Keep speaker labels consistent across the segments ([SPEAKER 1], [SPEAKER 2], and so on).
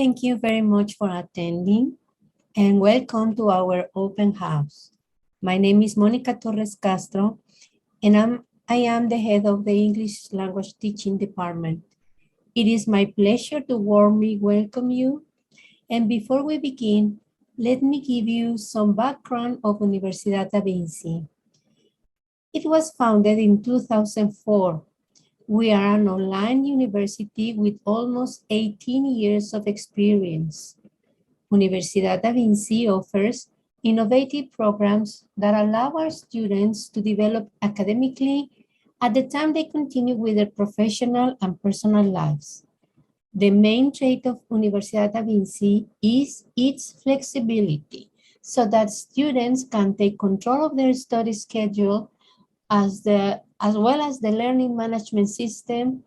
[SPEAKER 1] Thank you very much for attending and welcome to our open house. My name is Mónica Torres Castro and I am the head of the English language teaching department. It is my pleasure to warmly welcome you. And before we begin, let me give you some background of Universidad Da Vinci. It was founded in 2004. We are an online university with almost 18 years of experience. Universidad Da Vinci offers innovative programs that allow our students to develop academically at the time they continue with their professional and personal lives. The main trait of Universidad Da Vinci is its flexibility, so that students can take control of their study schedule as well as the learning management system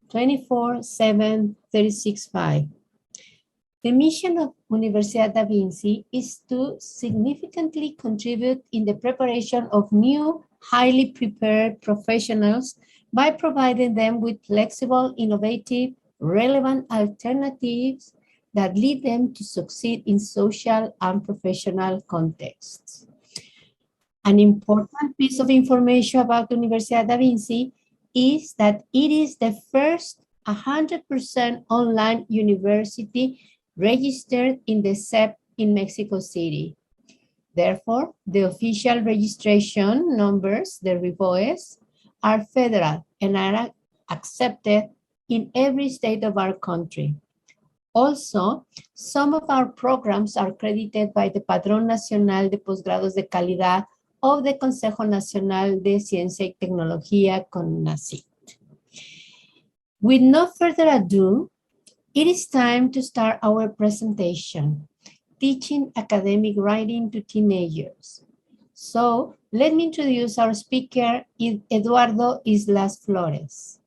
[SPEAKER 1] 24/7, 36/5. The mission of Universidad Da Vinci is to significantly contribute in the preparation of new, highly prepared professionals by providing them with flexible, innovative, relevant alternatives that lead them to succeed in social and professional contexts. An important piece of information about Universidad Da Vinci is that it is the first 100% online university registered in the SEP in Mexico City. Therefore, the official registration numbers, the RIBOEs, are federal and are accepted in every state of our country. Also, some of our programs are credited by the Padrón Nacional de Posgrados de Calidad of the Consejo Nacional de Ciencia y Tecnología, CONACYT. With no further ado, it is time to start our presentation, Teaching Academic Writing to Teenagers. So, let me introduce our speaker, Eduardo Islas Flores.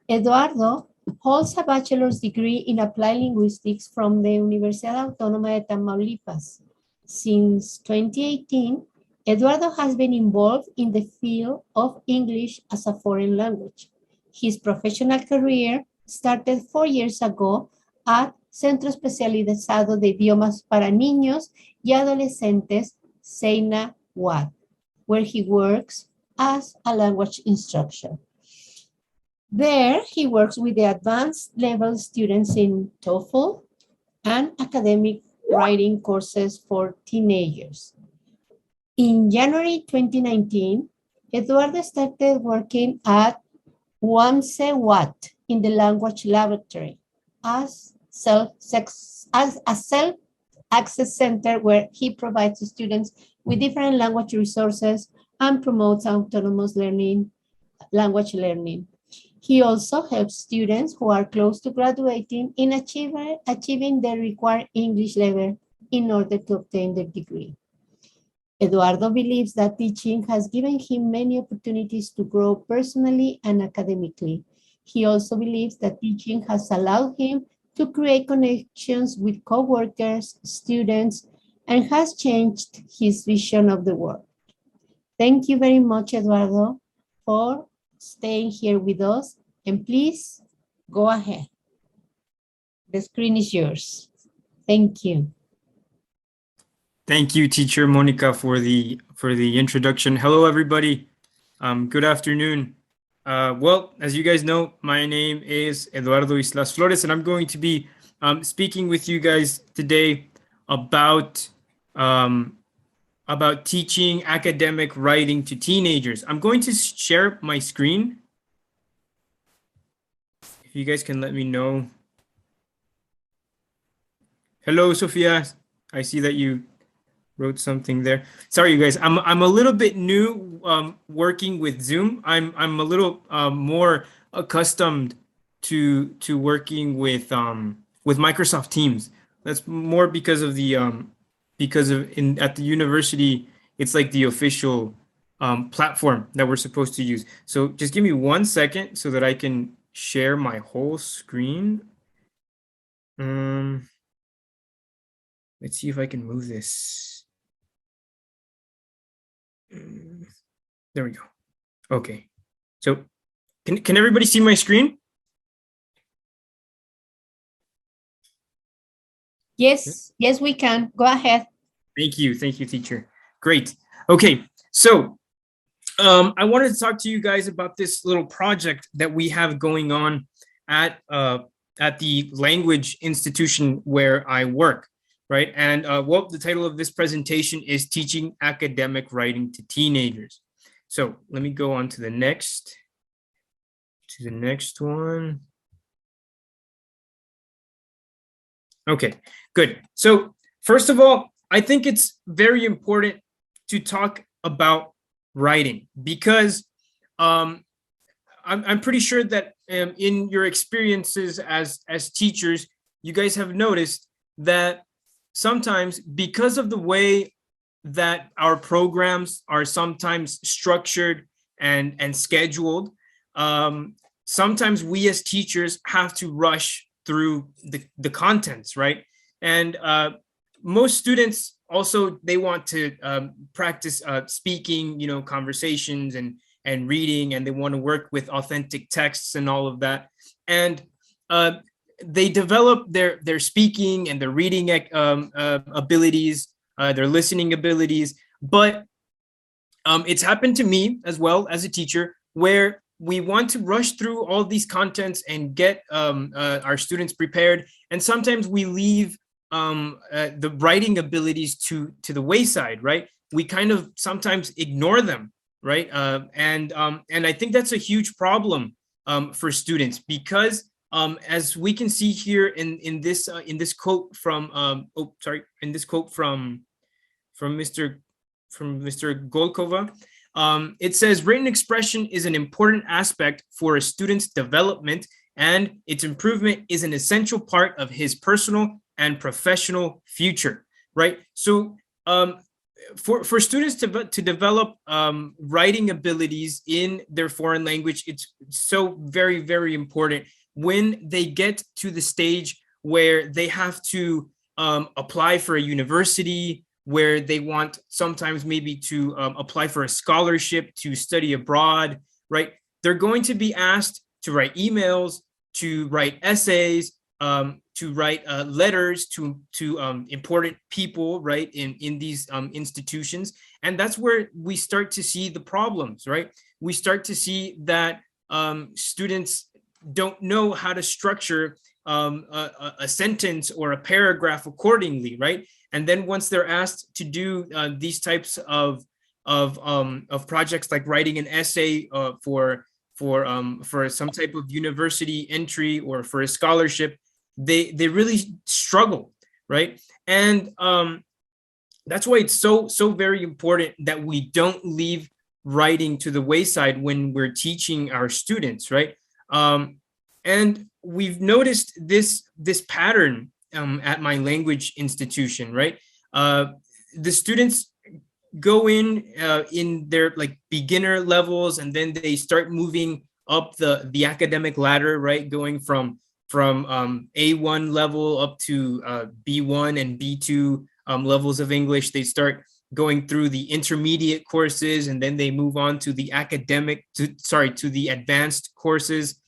[SPEAKER 1] Eduardo holds a bachelor's degree in applied linguistics from the Universidad Autónoma de Tamaulipas. Since 2018, Eduardo has been involved in the field of English as a foreign language. His professional career started 4 years ago at Centro Especializado de Idiomas para Niños y Adolescentes, Seina UAD, where he works as a language instructor. There, he works with the advanced level students in TOEFL and academic writing courses for teenagers. In January 2019, Eduardo started working at UAMC UAD in the language laboratory as a self-access center where he provides students with different language resources and promotes autonomous language learning. He also helps students who are close to graduating in achieving the required English level in order to obtain their degree. Eduardo believes that teaching has given him many opportunities to grow personally and academically. He also believes that teaching has allowed him to create connections with coworkers, students, and has changed his vision of the world. Thank you very much, Eduardo, for staying here with us, and please go ahead. The screen is yours. Thank you.
[SPEAKER 2] Thank you, Teacher Monica, for the introduction. Hello, everybody. Good afternoon. Well, as you guys know, my name is Eduardo Islas Flores, and I'm going to be speaking with you guys today about teaching academic writing to teenagers. I'm going to share my screen. If you guys can let me know. Hello, Sophia. I see that you wrote something there. Sorry, you guys. I'm a little bit new working with Zoom. I'm a little more accustomed to working with Microsoft Teams. That's more because of the at the university, it's like the official platform that we're supposed to use. So just give me 1 second so that I can share my whole screen. Let's see if I can move this. There we go. Okay. So can everybody see my screen?
[SPEAKER 1] Yes, yes, we can. Go ahead.
[SPEAKER 2] Thank you, teacher. Great. Okay, so I wanted to talk to you guys about this little project that we have going on at the language institution where I work, right? And well, the title of this presentation is Teaching Academic Writing to Teenagers. So let me go on to the next one. Okay, good. So first of all, I think it's very important to talk about writing because I'm pretty sure that in your experiences as teachers, you guys have noticed that sometimes because of the way that our programs are sometimes structured and scheduled, sometimes we as teachers have to rush through the contents, right? And most students also, they want to practice speaking, conversations and reading, and they want to work with authentic texts and all of that. And they develop their speaking and their reading abilities, their listening abilities. But it's happened to me as well as a teacher, where we want to rush through all these contents and get our students prepared. And sometimes we leave the writing abilities to the wayside, right? We kind of sometimes ignore them, right? And I think that's a huge problem for students because as we can see here in this quote from Mr. Golkova, it says written expression is an important aspect for a student's development, and its improvement is an essential part of his personal and professional future, right? So for students to develop writing abilities in their foreign language, it's so very, very important when they get to the stage where they have to apply for a university, where they want sometimes maybe to apply for a scholarship to study abroad, right? They're going to be asked to write emails, to write essays, to write letters to important people, right, in these institutions. And that's where we start to see the problems, right? We start to see that students don't know how to structure a sentence or a paragraph accordingly, right? And then once they're asked to do these types of projects, like writing an essay for some type of university entry or for a scholarship, they really struggle, right? And that's why it's so very important that we don't leave writing to the wayside when we're teaching our students, right? And we've noticed this pattern at my language institution, right? The students go in their like beginner levels, and then they start moving up the academic ladder, right? Going from A1 level up to B1 and B2 levels of English. They start going through the intermediate courses, and then they move on to the to the advanced courses.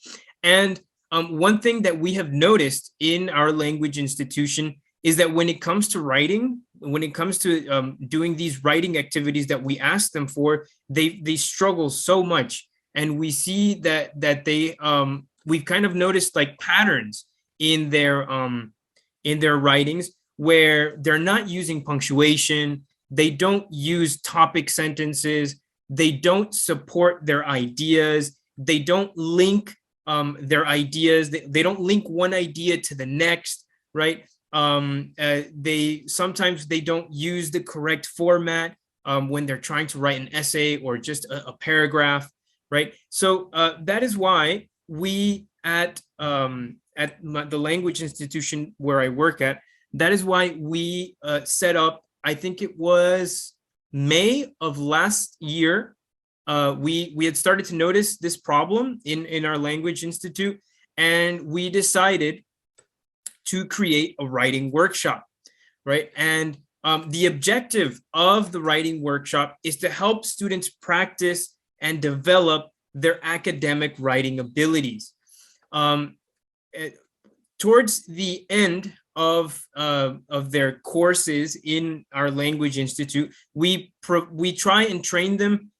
[SPEAKER 2] And one thing that we have noticed in our language institution is that when it comes to writing, when it comes to doing these writing activities that we ask them for, they struggle so much. And we see that they we've kind of noticed like patterns in their writings where they're not using punctuation, they don't use topic sentences, they don't support their ideas, they don't link their ideas, they don't link one idea to the next, right? They sometimes don't use the correct format when they're trying to write an essay or just a paragraph, right? So that is why we at the language institution where I work at, that is why we set up, I think it was May of last year, we had started to notice this problem in our language institute, and we decided to create a writing workshop, right? And the objective of the writing workshop is to help students practice and develop their academic writing abilities. Towards the end of their courses in our Language Institute, we try and train them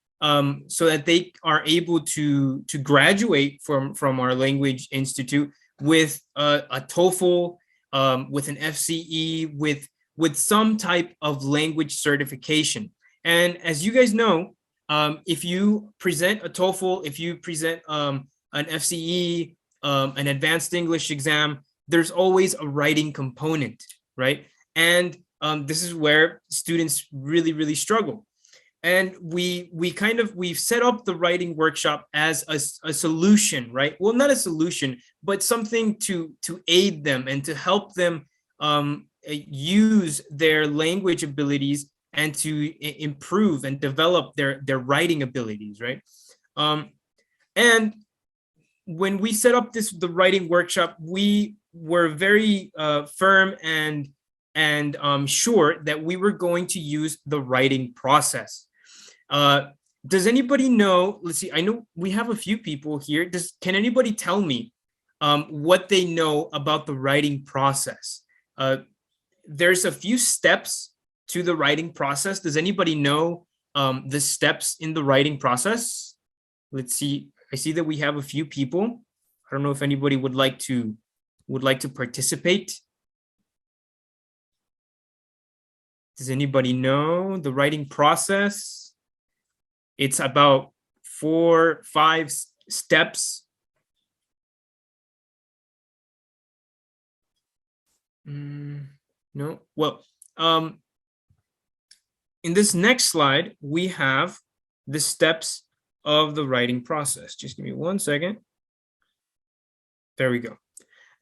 [SPEAKER 2] so that they are able to graduate from our Language Institute with a TOEFL, with an FCE, with some type of language certification. And as you guys know, if you present a TOEFL, if you present an FCE, an advanced English exam, there's always a writing component, right? And this is where students really struggle. And we've set up the writing workshop as a solution, right? Well, not a solution, but something to aid them and to help them use their language abilities and to improve and develop their writing abilities, right? And when we set up the writing workshop, we were very firm and sure that we were going to use the writing process. Does anybody know? Let's see. I know we have a few people here. Can anybody tell me what they know about the writing process? There's a few steps to the writing process. Does anybody know the steps in the writing process? Let's see. I see that we have a few people. I don't know if anybody would like to participate. Does anybody know the writing process? It's about 4, 5 steps. No. Well, in this next slide, we have the steps of the writing process. Just give me 1 second. There we go.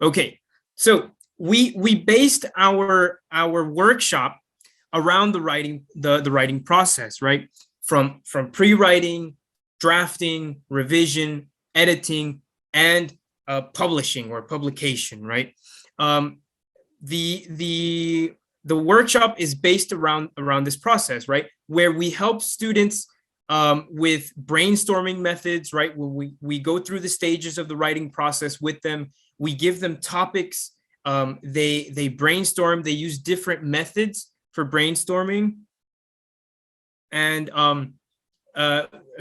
[SPEAKER 2] Okay, so we based our workshop around the writing process, right? From pre-writing, drafting, revision, editing, and publishing or publication, right? The workshop is based around this process, right? Where we help students with brainstorming methods, right? Where we go through the stages of the writing process with them. We give them topics. They brainstorm. They use different methods for brainstorming. And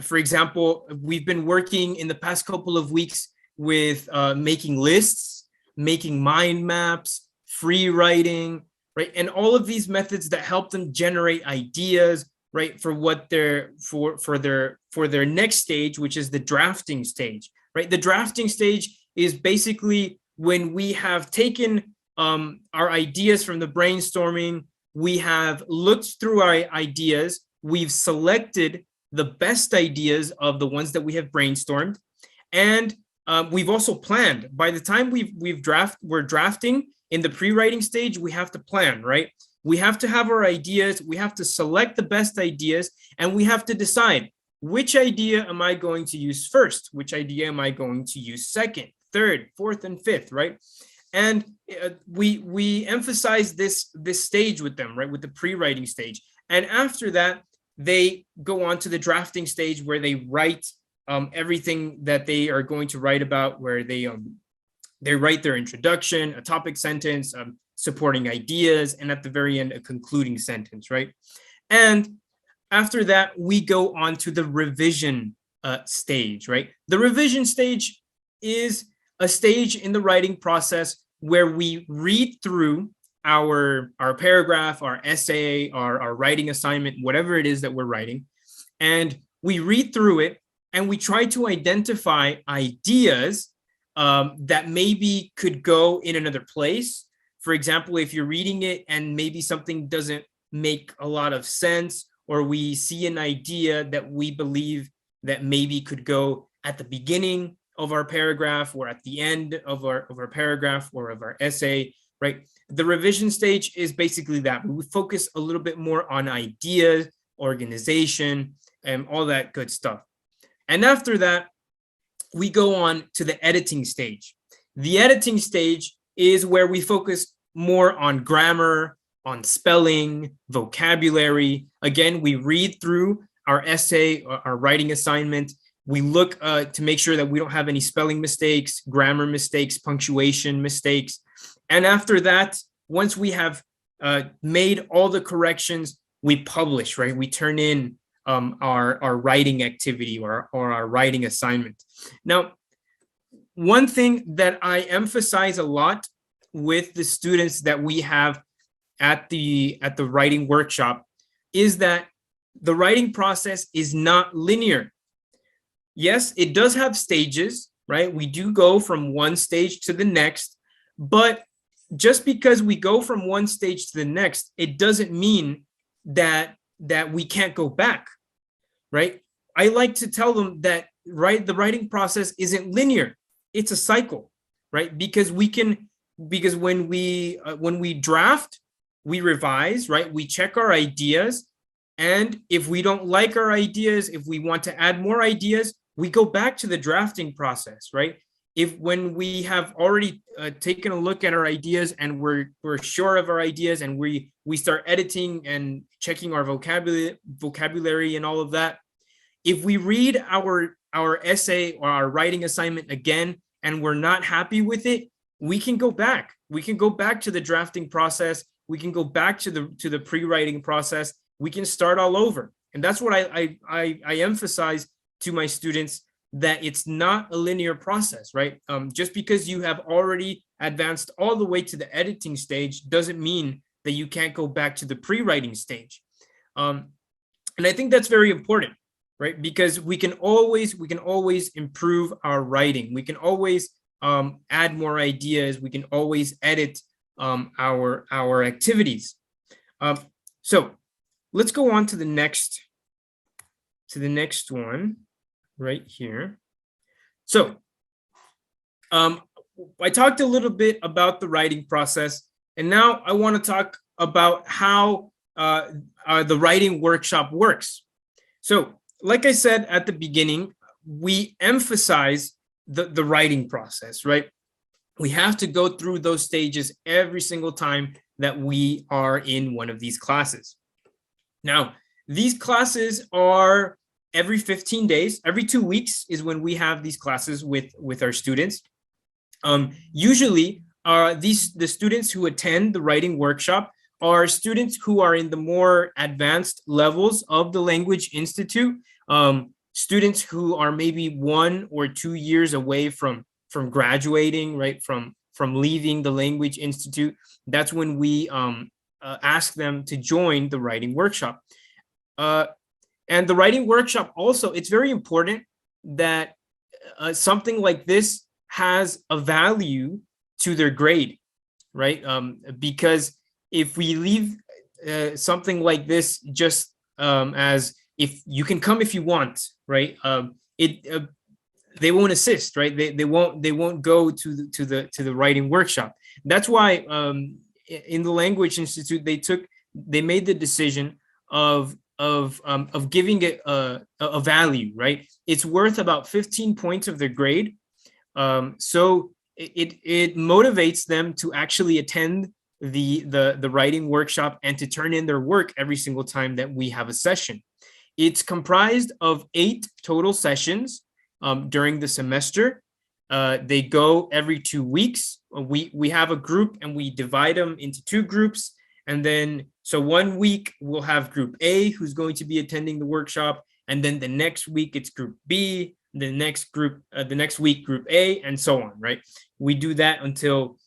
[SPEAKER 2] for example, we've been working in the past couple of weeks with making lists, making mind maps, free writing, right? And all of these methods that help them generate ideas, right? For what for their next stage, which is the drafting stage, right? The drafting stage is basically when we have taken our ideas from the brainstorming, we have looked through our ideas, we've selected the best ideas of the ones that we have brainstormed, and we've also planned. By the time we're drafting in the pre-writing stage, we have to plan, right? We have to have our ideas, we have to select the best ideas, and we have to decide which idea am I going to use first, which idea am I going to use second, third, fourth, and fifth, right? And we emphasize this stage with them, right? With the pre-writing stage. And after that, they go on to the drafting stage where they write everything that they are going to write about, where they write their introduction, a topic sentence, supporting ideas, and at the very end, a concluding sentence, right? And after that, we go on to the revision stage, right? The revision stage is a stage in the writing process where we read through our paragraph, our essay, our writing assignment, whatever it is that we're writing, and we read through it and we try to identify ideas that maybe could go in another place. For example, if you're reading it and maybe something doesn't make a lot of sense, or we see an idea that we believe that maybe could go at the beginning of our paragraph or at the end of our paragraph or of our essay, right? The revision stage is basically that. We focus a little bit more on ideas, organization, and all that good stuff. And after that, we go on to the editing stage. The editing stage is where we focus more on grammar, on spelling, vocabulary. Again, we read through our essay, our writing assignment. We look to make sure that we don't have any spelling mistakes, grammar mistakes, punctuation mistakes. And after that, once we have made all the corrections, we publish, right? We turn in our writing activity or our writing assignment. Now, one thing that I emphasize a lot with the students that we have at the writing workshop is that the writing process is not linear. Yes, it does have stages, right? We do go from one stage to the next, but just because we go from one stage to the next, it doesn't mean that we can't go back, right? I like to tell them that the writing process isn't linear. It's a cycle, right? Because when we draft, we revise, right? We check our ideas. And if we don't like our ideas, if we want to add more ideas, we go back to the drafting process, right? When we have already taken a look at our ideas and we're sure of our ideas and we start editing and checking our vocabulary and all of that, if we read our essay or our writing assignment again and we're not happy with it, we can go back. We can go back to the drafting process. We can go back to the pre-writing process. We can start all over. And that's what I emphasize to my students, that it's not a linear process, right? Just because you have already advanced all the way to the editing stage doesn't mean that you can't go back to the pre-writing stage. And I think that's very important, right? Because we can always improve our writing. We can always add more ideas. We can always edit our activities. So let's go on to the next one right here. So I talked a little bit about the writing process, and now I want to talk about how the writing workshop works. So like I said at the beginning, we emphasize the writing process, right? We have to go through those stages every single time that we are in one of these classes. Now, these classes are every 15 days. Every 2 weeks is when we have these classes with our students. Usually, the students who attend the writing workshop are students who are in the more advanced levels of the Language Institute, students who are maybe 1 or 2 years away from graduating, right, from leaving the Language Institute. That's when we ask them to join the writing workshop. And the writing workshop also, it's very important that something like this has a value to their grade, right? Because if we leave something like this just as if you can come if you want, right? They won't assist, right? They won't go to the writing workshop. That's why in the Language Institute they made the decision of giving it a value, right? It's worth about 15 points of their grade. So it motivates them to actually attend the writing workshop and to turn in their work every single time that we have a session. It's comprised of 8 total sessions during the semester. They go every 2 weeks. We have a group and we divide them into 2 groups. And then, so 1 week we'll have group A who's going to be attending the workshop. And then the next week it's group B, the next week group A, and so on, right? We do that until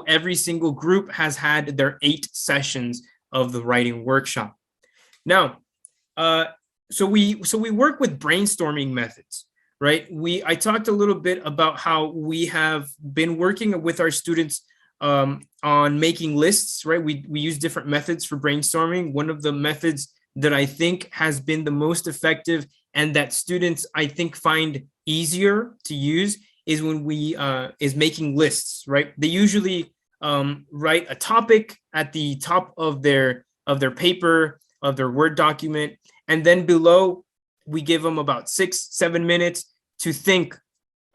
[SPEAKER 2] every single group has had their 8 sessions of the writing workshop. Now, so we work with brainstorming methods, right? I talked a little bit about how we have been working with our students on making lists, right? We use different methods for brainstorming. One of the methods that I think has been the most effective and that students I think find easier to use is when is making lists, right? They usually write a topic at the top of their paper, of their Word document, and then below we give them about 6-7 minutes to think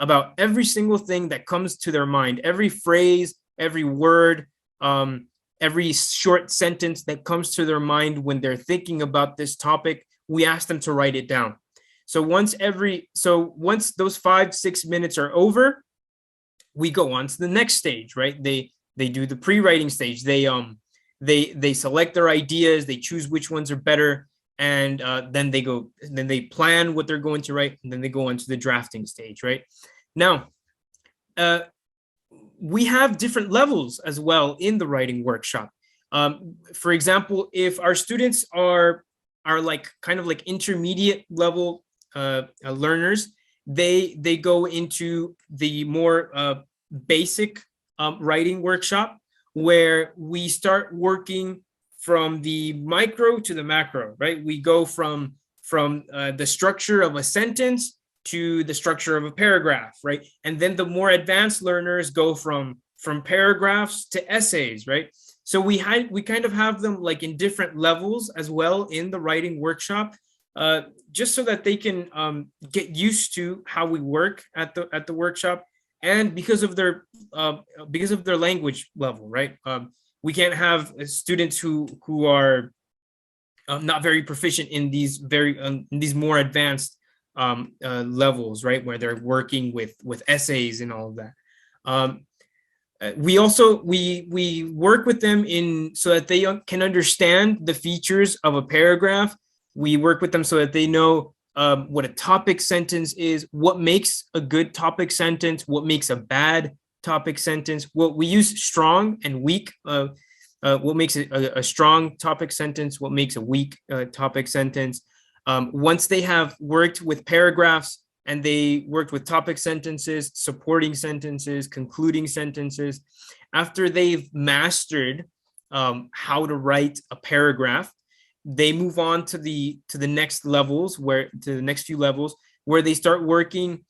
[SPEAKER 2] about every single thing that comes to their mind, every phrase, every word, every short sentence that comes to their mind when they're thinking about this topic. We ask them to write it down. So once those 5-6 minutes are over, we go on to the next stage, right? They do the pre-writing stage. They select their ideas, they choose which ones are better, and then they plan what they're going to write, and then they go on to the drafting stage, right? Now, we have different levels as well in the writing workshop. For example, if our students are like kind of like intermediate level learners, they go into the more basic writing workshop, where we start working from the micro to the macro, right? We go from the structure of a sentence to the structure of a paragraph, right? And then the more advanced learners go from paragraphs to essays, right? So we kind of have them like in different levels as well in the writing workshop, just so that they can get used to how we work at the workshop, and because of their language level, right? We can't have students who are not very proficient in these more advanced levels, right, where they're working with essays and all of that. We also we work with them in so that they can understand the features of a paragraph. We work with them so that they know what a topic sentence is, what makes a good topic sentence, what makes a bad topic sentence, what we use strong and weak, what makes a strong topic sentence, what makes a weak topic sentence. Once they have worked with paragraphs and they worked with topic sentences, supporting sentences, concluding sentences, after they've mastered how to write a paragraph, they move on to the next levels, the next few levels, where they start working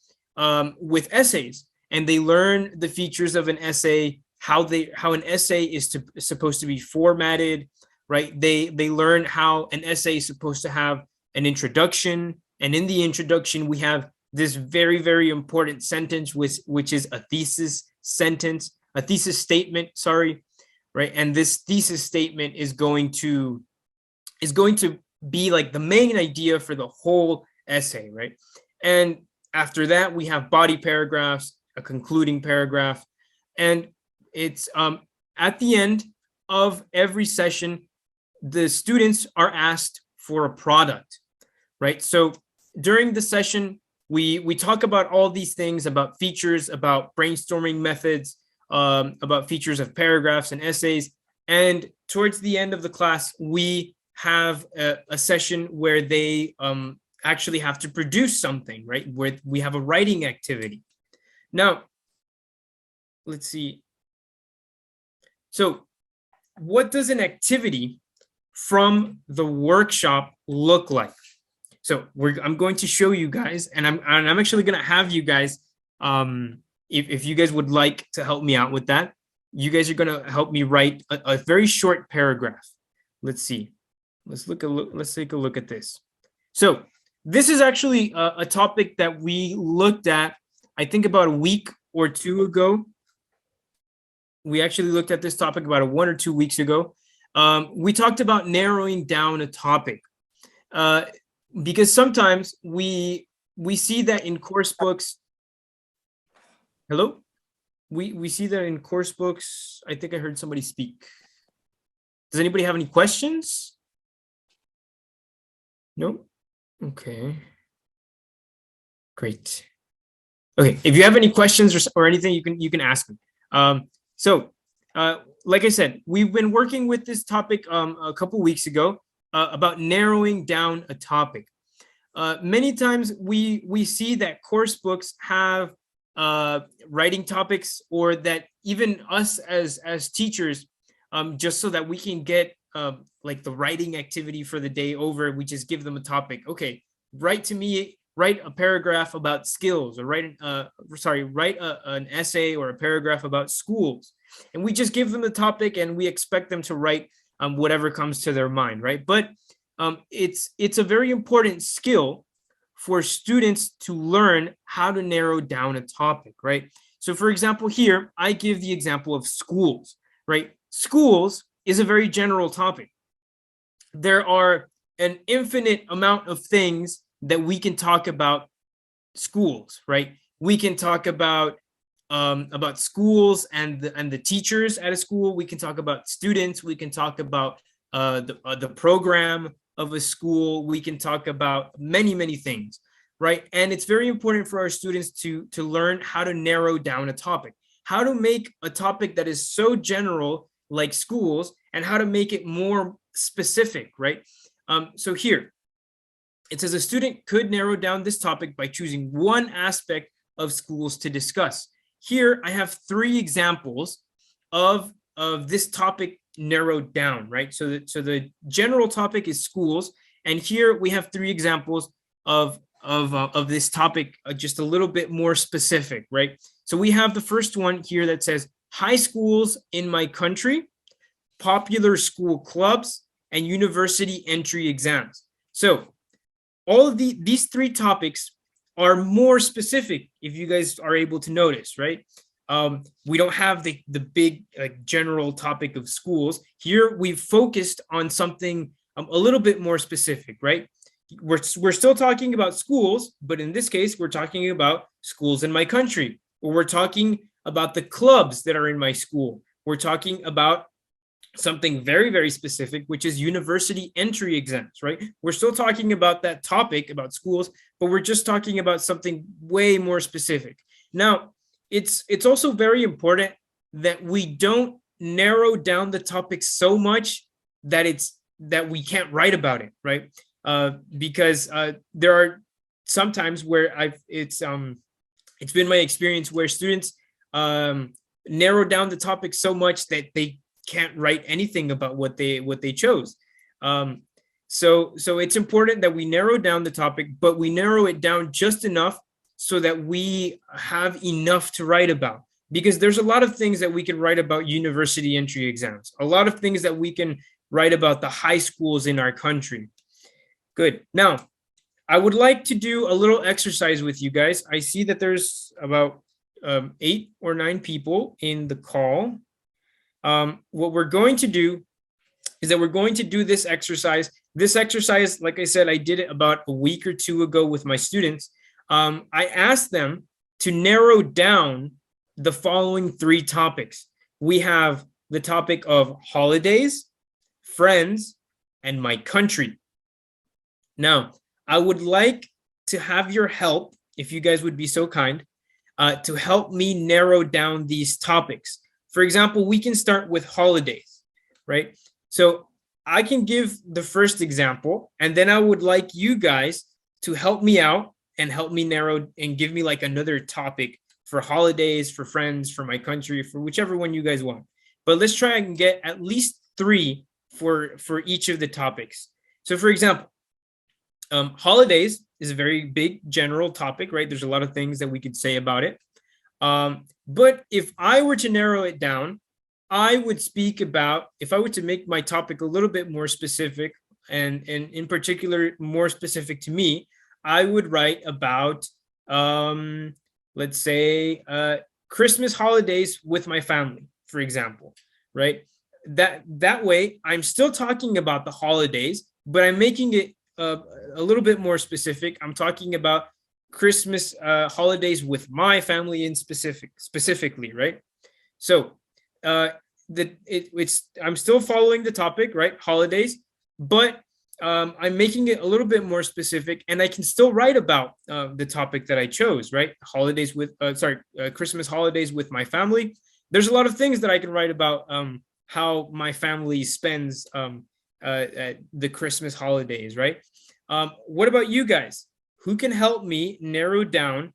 [SPEAKER 2] with essays, and they learn the features of an essay, how an essay is supposed to be formatted, right? They learn how an essay is supposed to have an introduction, and in the introduction we have this very, very important sentence, which is a thesis statement, sorry, right? And this thesis statement is going to be like the main idea for the whole essay, right? And after that, we have body paragraphs, a concluding paragraph, and it's at the end of every session, the students are asked for a product, right? So during the session, we talk about all these things, about features, about brainstorming methods, about features of paragraphs and essays. And towards the end of the class, we have a session where they actually have to produce something, right? Where we have a writing activity. Now, let's see. So what does an activity from the workshop look like? So I'm going to show you guys, and I'm actually going to have you guys, if you guys would like to help me out with that, you guys are going to help me write a very short paragraph. Let's see. Let's take a look at this. So this is actually a topic that we looked at, I think about a week or two ago. We actually looked at this topic about 1 or 2 weeks ago. We talked about narrowing down a topic. Because sometimes we see that in course books. Hello? We see that in course books. I think I heard somebody speak. Does anybody have any questions? No? Okay. Great. Okay, if you have any questions or anything, you can ask me. Like I said, we've been working with this topic a couple weeks ago. About narrowing down a topic. Many times we see that course books have writing topics, or that even us as teachers, just so that we can get like the writing activity for the day over, we just give them a topic. Okay, write a paragraph about skills, or write an essay or a paragraph about schools, and we just give them the topic and we expect them to write whatever comes to their mind, right? But it's a very important skill for students to learn how to narrow down a topic, right? So for example, here, I give the example of schools, right? Schools is a very general topic. There are an infinite amount of things that we can talk about schools, right? We can talk about about schools and the teachers at a school. We can talk about students. We can talk about the program of a school. We can talk about many things, right? And it's very important for our students to learn how to narrow down a topic, how to make a topic that is so general like schools, and how to make it more specific, right? So here, it says a student could narrow down this topic by choosing one aspect of schools to discuss. Here, I have 3 examples of this topic narrowed down, right? So the general topic is schools, and here we have 3 examples of this topic, just a little bit more specific, right? So we have the first one here that says high schools in my country, popular school clubs, and university entry exams. So all of these 3 topics are more specific, if you guys are able to notice, right? We don't have the big general topic of schools. Here we've focused on something a little bit more specific, right? We're still talking about schools, but in this case, we're talking about schools in my country, or we're talking about the clubs that are in my school. We're talking about something very specific, which is university entry exams, right? We're still talking about that topic about schools, but we're just talking about something way more specific. Now, it's also very important that we don't narrow down the topic so much that we can't write about it, right? Because there are sometimes where it's been my experience where students narrow down the topic so much that they can't write anything about what they chose. So it's important that we narrow down the topic, but we narrow it down just enough so that we have enough to write about. Because there's a lot of things that we can write about university entry exams, a lot of things that we can write about the high schools in our country. Good. Now, I would like to do a little exercise with you guys. I see that there's about 8 or 9 people in the call. What we're going to do is that we're going to do this exercise. This exercise, like I said, I did it about a week or 2 ago with my students. I asked them to narrow down the following 3 topics. We have the topic of holidays, friends, and my country. Now, I would like to have your help, if you guys would be so kind, to help me narrow down these topics. For example, we can start with holidays, right? So I can give the first example, and then I would like you guys to help me out and help me narrow and give me like another topic for holidays, for friends, for my country, for whichever one you guys want. But let's try and get at least 3 for each of the topics. So for example, holidays is a very big general topic, right? There's a lot of things that we could say about it. But if I were to narrow it down, I would speak about, if I were to make my topic a little bit more specific, and in particular more specific to me, I would write about, let's say, Christmas holidays with my family, for example, right? That way, I'm still talking about the holidays, but I'm making it a little bit more specific. I'm talking about Christmas holidays with my family in specifically, right? So I'm still following the topic, right? Holidays, but I'm making it a little bit more specific, and I can still write about the topic that I chose, right? Holidays with Christmas holidays with my family. There's a lot of things that I can write about how my family spends the Christmas holidays, right? What about you guys? Who can help me narrow down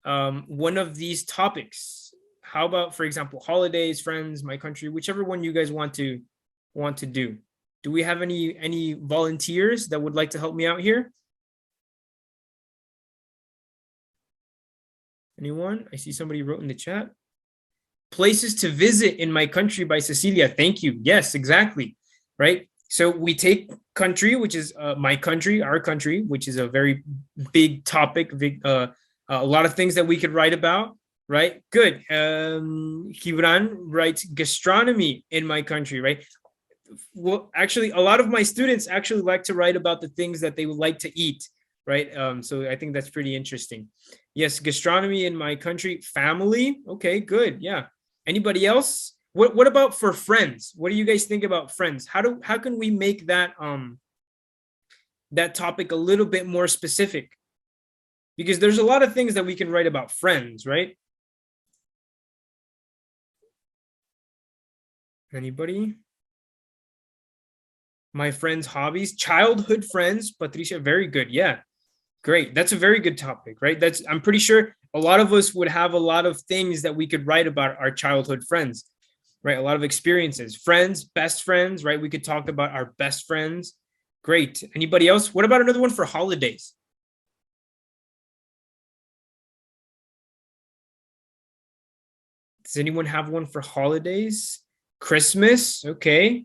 [SPEAKER 2] one of these topics? How about, for example, holidays, friends, my country, whichever one you guys want to do. Do we have any volunteers that would like to help me out here? Anyone? I see somebody wrote in the chat. Places to visit in my country by Cecilia. Thank you. Yes, exactly. Right. So we take country, which is my country, our country, which is a very big topic, a lot of things that we could write about, right? Good. Gibran writes gastronomy in my country, right? Well, actually, a lot of my students actually like to write about the things that they would like to eat, right? So I think that's pretty interesting. Yes, gastronomy in my country, family. Okay, good. Yeah. Anybody else? What about for friends? What do you guys think about friends? How can we make that that topic a little bit more specific? Because there's a lot of things that we can write about friends, right? Anybody? My friends' hobbies, childhood friends, Patricia, very good. Yeah, great. That's a very good topic, right? I'm pretty sure a lot of us would have a lot of things that we could write about our childhood friends, right? A lot of experiences, friends, best friends, right? We could talk about our best friends. Great. Anybody else? What about another one for holidays? Does anyone have one for holidays? Christmas, okay.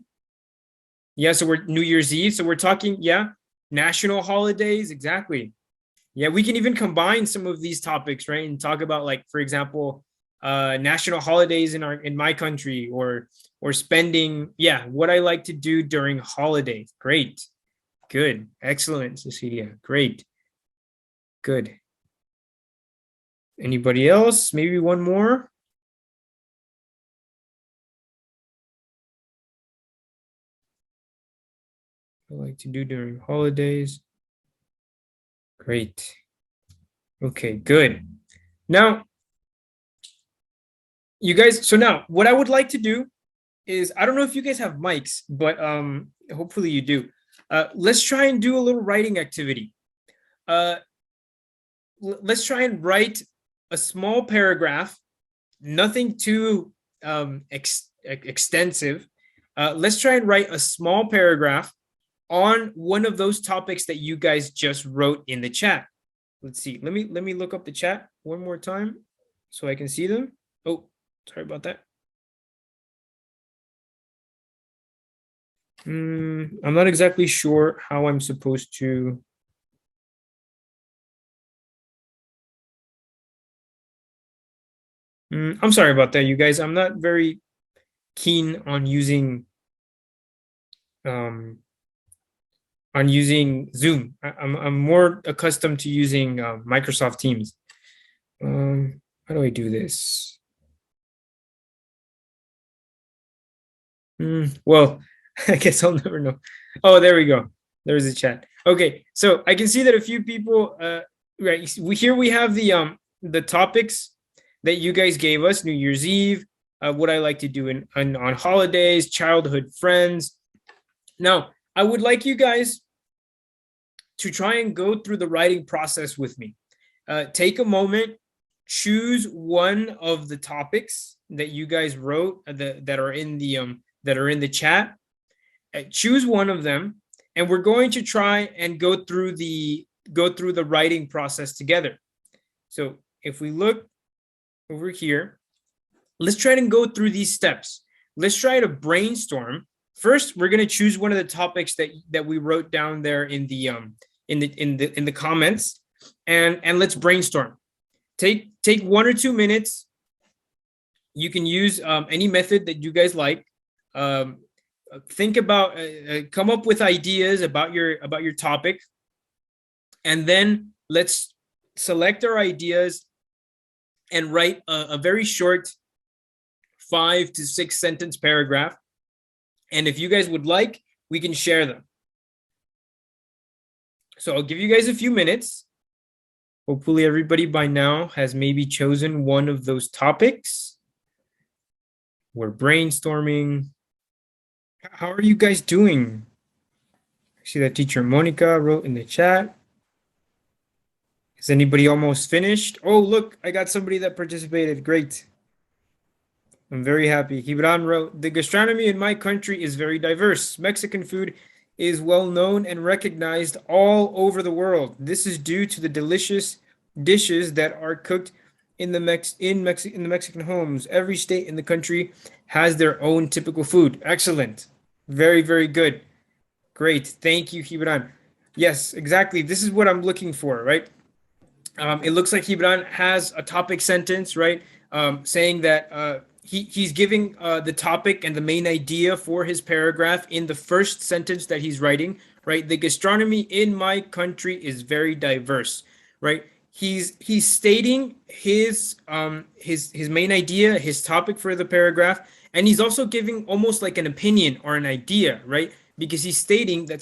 [SPEAKER 2] Yeah, so we're New Year's Eve. So we're talking, yeah, national holidays, exactly. Yeah, we can even combine some of these topics, right? And talk about, like, for example, national holidays in my country, or spending, yeah, what I like to do during holidays. Great. Good. Excellent, Cecilia. Great. Good. Anybody else? Maybe one more? I like to do during holidays. Great. Okay, good. Now, you guys, so now what I would like to do is, I don't know if you guys have mics, but hopefully you do. Let's try and do a little writing activity. Let's try and write a small paragraph, nothing too extensive. Let's try and write a small paragraph on one of those topics that you guys just wrote in the chat. Let's see. Let me look up the chat one more time so I can see them. Oh, sorry about that. I'm not exactly sure how I'm supposed to. I'm sorry about that, you guys. I'm not very keen on using Zoom. I'm more accustomed to using Microsoft Teams. How do I do this? Well, I guess I'll never know. Oh, there we go. There's a chat. Okay, so I can see that a few people. Right here we have the topics that you guys gave us: New Year's Eve, what I like to do on holidays, childhood friends. Now, I would like you guys to try and go through the writing process with me. Take a moment, choose one of the topics that you guys wrote that are in the chat. Choose one of them, and we're going to try and go through the writing process together. So if we look over here, let's try and go through these steps. Let's try to brainstorm. First, we're going to choose one of the topics that we wrote down there in the comments, and let's brainstorm. Take 1 or 2 minutes. You can use any method that you guys like. Think about, come up with ideas about your topic, and then let's select our ideas and write a very short 5 to 6 sentence paragraph. And if you guys would like, we can share them. So I'll give you guys a few minutes. Hopefully everybody by now has maybe chosen one of those topics. We're brainstorming. How are you guys doing? I see that teacher Monica wrote in the chat. Is anybody almost finished? Oh, look, I got somebody that participated. Great. I'm very happy. Gibran wrote, the gastronomy in my country is very diverse. Mexican food is well known and recognized all over the world. This is due to the delicious dishes that are cooked in the Mexican homes. Every state in the country has their own typical food. Excellent. Very, very good. Great. Thank you, Gibran. Yes, exactly. This is what I'm looking for, right? It looks like Gibran has a topic sentence, right? Saying that he's giving the topic and the main idea for his paragraph in the first sentence that he's writing, right? The gastronomy in my country is very diverse, right? He's stating his main idea, his topic for the paragraph, and he's also giving almost like an opinion or an idea, right? Because he's stating that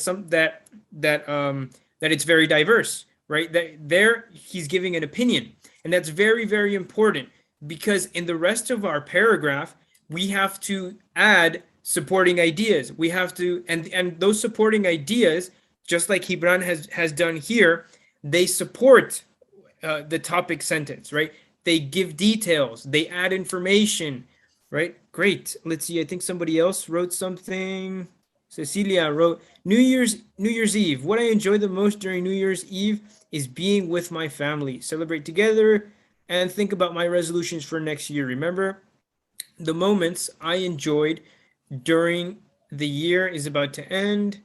[SPEAKER 2] that it's very diverse, right? That there he's giving an opinion, and that's very, very important, because in the rest of our paragraph we have to add supporting ideas. We have to, and those supporting ideas, just like Gibran has done here, they support the topic sentence, right? They give details, they add information, right? Great. Let's see. I think somebody else wrote something. Cecilia wrote, New Year's Eve. What I enjoy the most during New Year's Eve is being with my family, celebrate together, and think about my resolutions for next year. Remember, the moments I enjoyed during the year is about to end,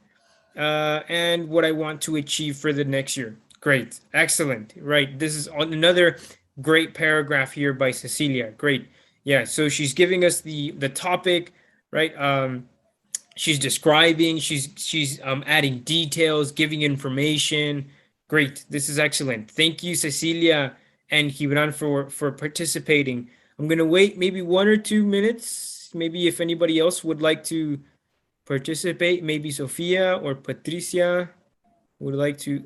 [SPEAKER 2] and what I want to achieve for the next year. Great, excellent, right? This is another great paragraph here by Cecilia. Great, yeah. So she's giving us the topic, right? She's describing, she's adding details, giving information. Great, this is excellent. Thank you, Cecilia and Gibran, for participating. I'm gonna wait maybe 1 or 2 minutes. Maybe if anybody else would like to participate, maybe Sophia or Patricia would like to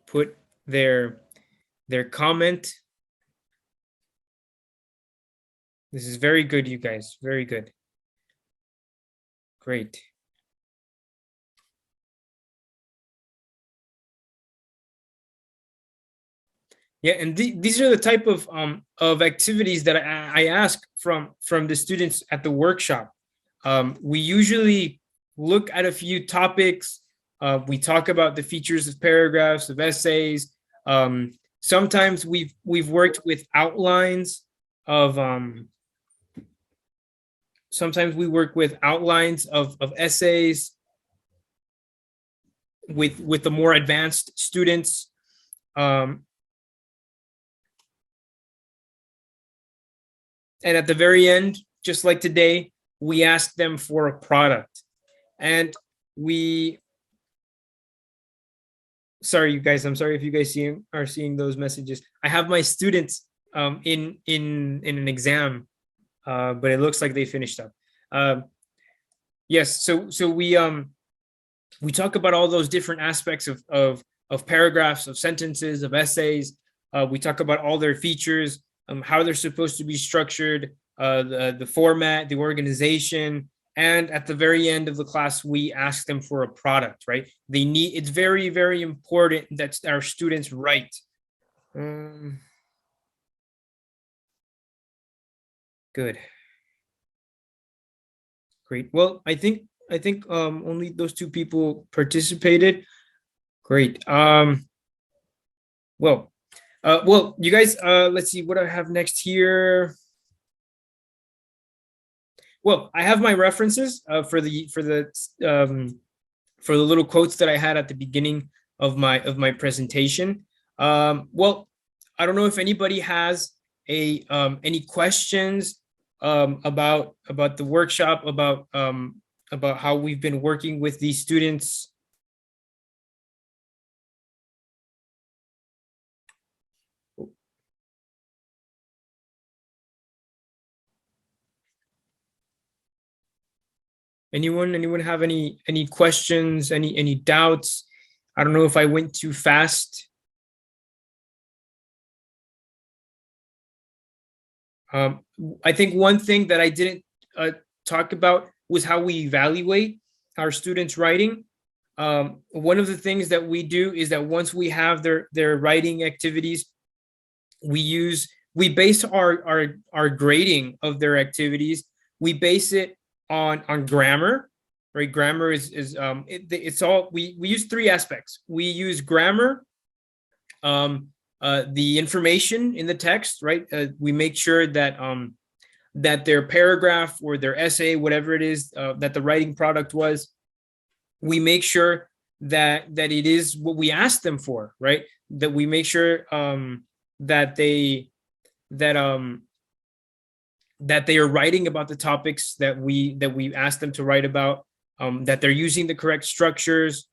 [SPEAKER 2] put their comment. This is very good, you guys. Very good. Great. Yeah, and these are the type of activities that I ask from the students at the workshop. We usually look at a few topics. We talk about the features of paragraphs, of essays. Sometimes we've worked with outlines of sometimes we work with outlines of essays with the more advanced students. And at the very end, just like today, we ask them for a product. And sorry, you guys, I'm sorry if you guys are seeing those messages. I have my students in an exam, but it looks like they finished up. Yes, so we talk about all those different aspects of paragraphs, of sentences, of essays. We talk about all their features, how they're supposed to be structured, the format, the organization, and at the very end of the class, we ask them for a product, right? It's very, very important that our students write. Good. Great. Well, I think only those 2 people participated. Great. Well, you guys, let's see what I have next here. Well, I have my references for the little quotes that I had at the beginning of my presentation. Well, I don't know if anybody has any questions about the workshop, about how we've been working with these students. Anyone have any questions, any doubts? I don't know if I went too fast. I think one thing that I didn't talk about was how we evaluate our students' writing. One of the things that we do is that once we have their writing activities, we base our grading of their activities. We base it on grammar, right? Grammar it's all we use 3 aspects. We use grammar, the information in the text, right? We make sure that that their paragraph or their essay, whatever it is that the writing product was, we make sure that it is what we asked them for, right? That we make sure that they are writing about the topics that we asked them to write about. that they're using the correct structures.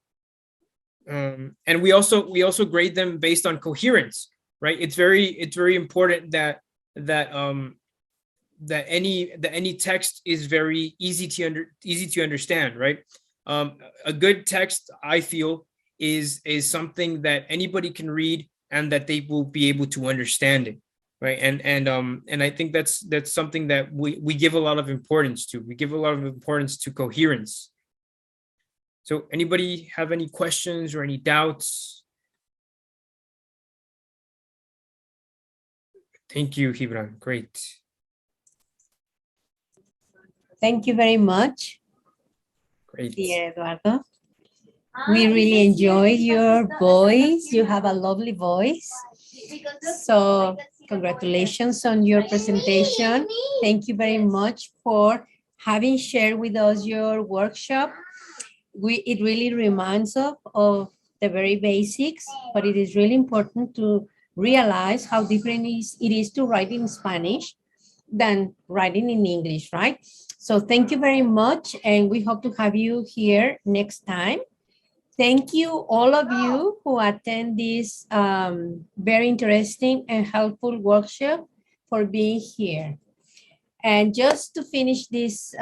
[SPEAKER 2] And we also grade them based on coherence, right? It's very important that any text is very easy to understand, right? A good text, I feel, is something that anybody can read and that they will be able to understand it, right? And I think that's something that we give a lot of importance to. We give a lot of importance to coherence. So anybody have any questions or any doubts? Thank you, Gibran. Great.
[SPEAKER 1] Thank you very much,
[SPEAKER 2] Great.
[SPEAKER 1] dear Eduardo. We really enjoyed your voice. You have a lovely voice. So congratulations on your presentation. Thank you very much for having shared with us your workshop. It really reminds us of the very basics, but it is really important to realize how different it is to write in Spanish than writing in English, right? So thank you very much, and we hope to have you here next time. Thank you, all of you who attend this very interesting and helpful workshop, for being here. And just to finish this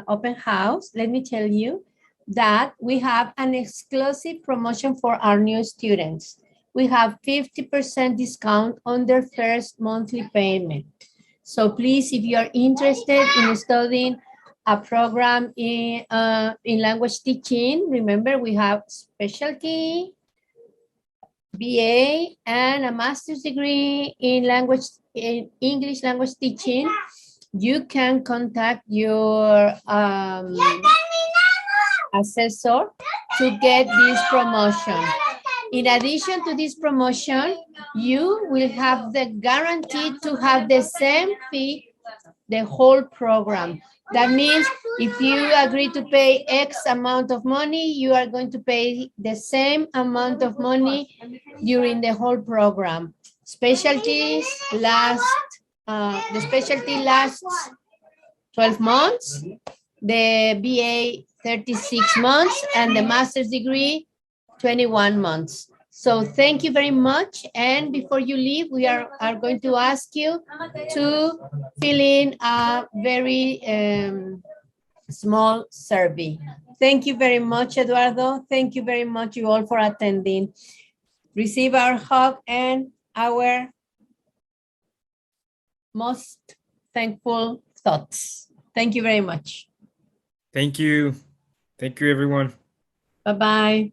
[SPEAKER 1] open house, let me tell you that we have an exclusive promotion for our new students. We have 50% discount on their first monthly payment. So please, if you are interested in studying a program in language teaching, remember we have specialty, BA, and a master's degree in English language teaching. You can contact your assessor to get this promotion. In addition to this promotion, you will have the guarantee to have the same fee the whole program. That means if you agree to pay X amount of money, you are going to pay the same amount of money during the whole program. Specialties last, the specialty lasts 12 months, the BA 36 months, and the master's degree 21 months. So thank you very much. And before you leave, we are going to ask you to fill in a very small survey. Thank you very much, Eduardo. Thank you very much, you all, for attending. Receive our hug and our most thankful thoughts. Thank you very much.
[SPEAKER 2] Thank you. Thank you, everyone.
[SPEAKER 1] Bye-bye.